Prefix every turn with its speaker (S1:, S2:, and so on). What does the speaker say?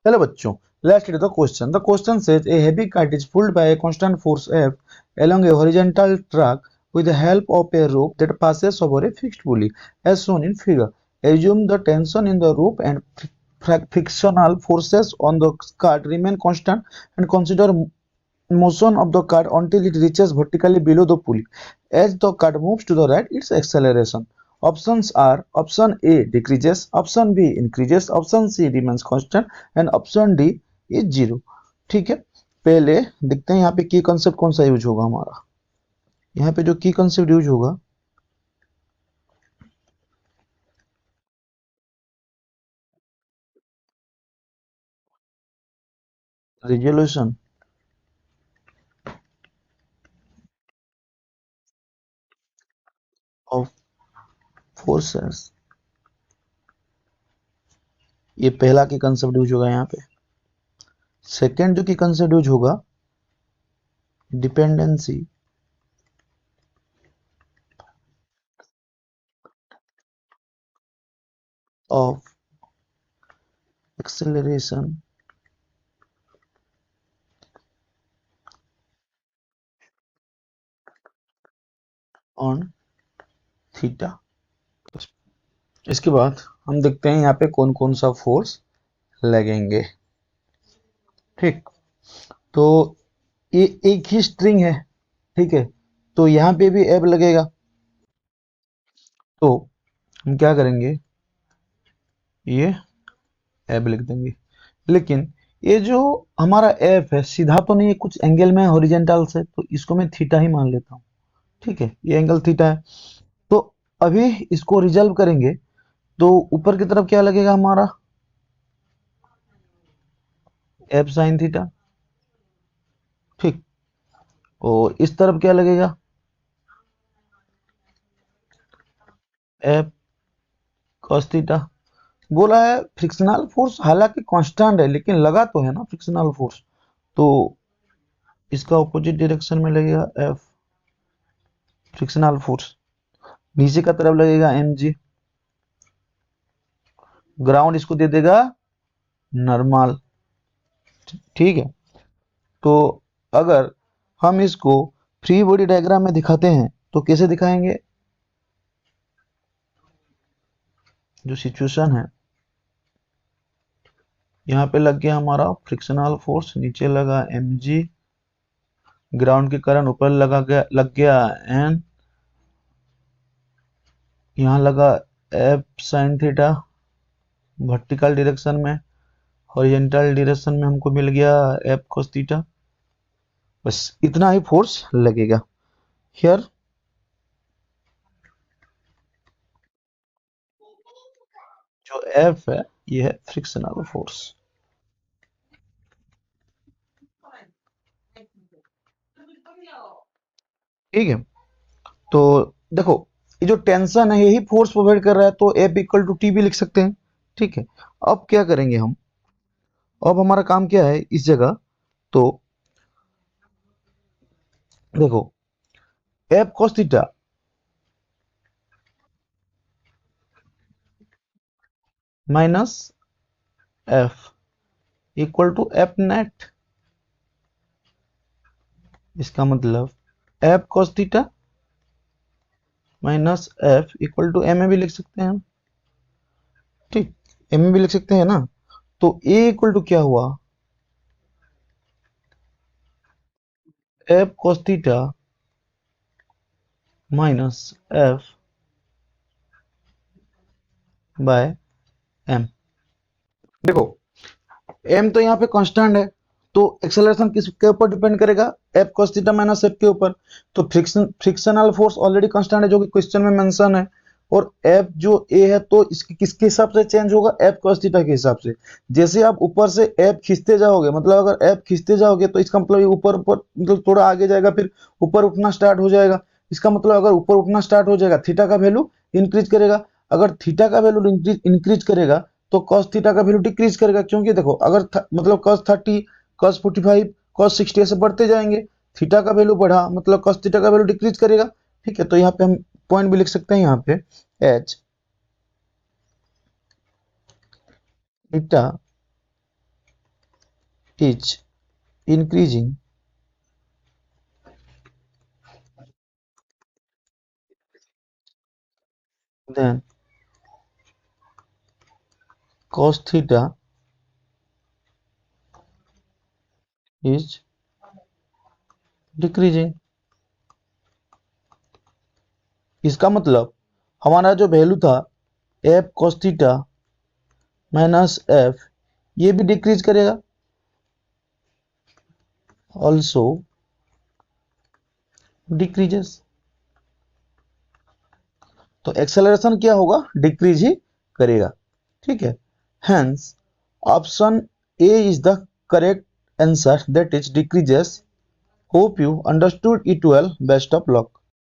S1: चलो बच्चों, let's read the question. The question says a heavy kite is pulled by a constant force F along a horizontal track with the help of a rope that passes over a fixed pulley, as shown in figure. Assume the tension in the rope and frictional forces on the kite remain constant, and consider motion of the kite until it reaches vertically below the pulley. As the kite moves to the right, its acceleration. Options are: option A decreases, option B increases, option C remains constant and option D is zero. ठीक है, पहले देखते हैं यहाँ पे की concept कौन सा यूज होगा हमारा। यहाँ पे जो की कंसेप्ट यूज होगा, रिजोल्यूशन ऑफ फोर्सेस, ये पहला की कंसेप्ट यूज होगा यहाँ पे। सेकेंड जो की कंसेप्ट यूज होगा, dependency of acceleration on theta. इसके बाद हम देखते हैं यहाँ पे कौन कौन सा फोर्स लगेंगे। ठीक, तो ये एक ही स्ट्रिंग है, ठीक है, तो यहाँ पे भी एब लगेगा। तो हम क्या करेंगे, ये एब लिख देंगे। लेकिन ये जो हमारा एफ है सीधा तो नहीं है, कुछ एंगल में हॉरिजॉन्टल से, तो इसको मैं थीटा ही मान लेता हूँ। ठीक है, ये एंगल थीटा है। तो अभी इसको रिजल्व करेंगे तो ऊपर की तरफ क्या लगेगा हमारा, एफ साइन थीटा। ठीक, और इस तरफ क्या लगेगा, एफ कॉस थीटा। बोला है फ्रिक्शनल फोर्स हालांकि कांस्टेंट है, लेकिन लगा तो है ना फ्रिक्शनल फोर्स, तो इसका ऑपोजिट डायरेक्शन में लगेगा एफ फ्रिक्शनल फोर्स। नीचे का तरफ लगेगा एम जी, ग्राउंड इसको दे देगा नॉर्मल। ठीक है, तो अगर हम इसको फ्री बॉडी डायग्राम में दिखाते हैं तो कैसे दिखाएंगे, जो सिचुएशन है, यहाँ पे लग गया हमारा फ्रिक्शनल फोर्स, नीचे लगा एम जी, ग्राउंड के कारण ऊपर लग गया एन, यहाँ लगा F sine theta vertical direction में, हॉरिजॉन्टल डायरेक्शन में हमको मिल गया एफ कोस थीटा। बस इतना ही फोर्स लगेगा हियर। जो एफ है ये है फ्रिक्शनल फोर्स। ठीक है, तो देखो ये जो टेंशन है यही फोर्स प्रोवाइड कर रहा है, तो एफ इक्वल टू टी भी लिख सकते हैं। ठीक है, अब क्या करेंगे हम, अब हमारा काम क्या है इस जगह, तो देखो F cos theta minus F equal to F net. इसका मतलब F cos theta minus F equal to M A भी लिख सकते हैं हम। ठीक, एम ए भी लिख सकते हैं ना, तो ए इक्वल टू क्या हुआ, F cos theta minus F by M. देखो एम तो यहाँ पे कांस्टेंट है, तो एक्सेलरेशन किसके ऊपर डिपेंड करेगा, F cos theta minus F के ऊपर। तो फ्रिक्शनल फोर्स ऑलरेडी कांस्टेंट है जो कि क्वेश्चन में मेंशन है, और एफ जो ए है तो इसके किसके हिसाब से चेंज होगा, एफ कॉस थीटा के हिसाब से। जैसे आप ऊपर से एफ खींचते जाओगे, मतलब अगर एफ खींचते जाओगे तो इसका मतलब ऊपर ऊपर मतलब थोड़ा आगे जाएगा, फिर ऊपर उठना स्टार्ट हो जाएगा। इसका मतलब अगर ऊपर उठना स्टार्ट हो जाएगा थीटा का वैल्यू इंक्रीज करेगा, अगर थीटा का वैल्यू इंक्रीज करेगा तो cos थीटा का वैल्यू डिक्रीज करेगा, क्योंकि देखो अगर मतलब cos 30 cos 45 cos 60 ऐसे बढ़ते जाएंगे, थीटा का वैल्यू बढ़ा मतलब cos थीटा का वैल्यू डिक्रीज करेगा। ठीक है, तो यहाँ पे हम पॉइंट भी लिख सकते हैं, यहाँ पे H theta is increasing, then cos theta is decreasing. इसका मतलब हमारा जो वैल्यू था F cos theta minus F, ये भी डिक्रीज करेगा, ऑल्सो डिक्रीजेस। तो एक्सेलरेशन क्या होगा, डिक्रीज ही करेगा। ठीक है, hence option A is the correct answer, that is decreases. Hope you understood it well. Best of luck.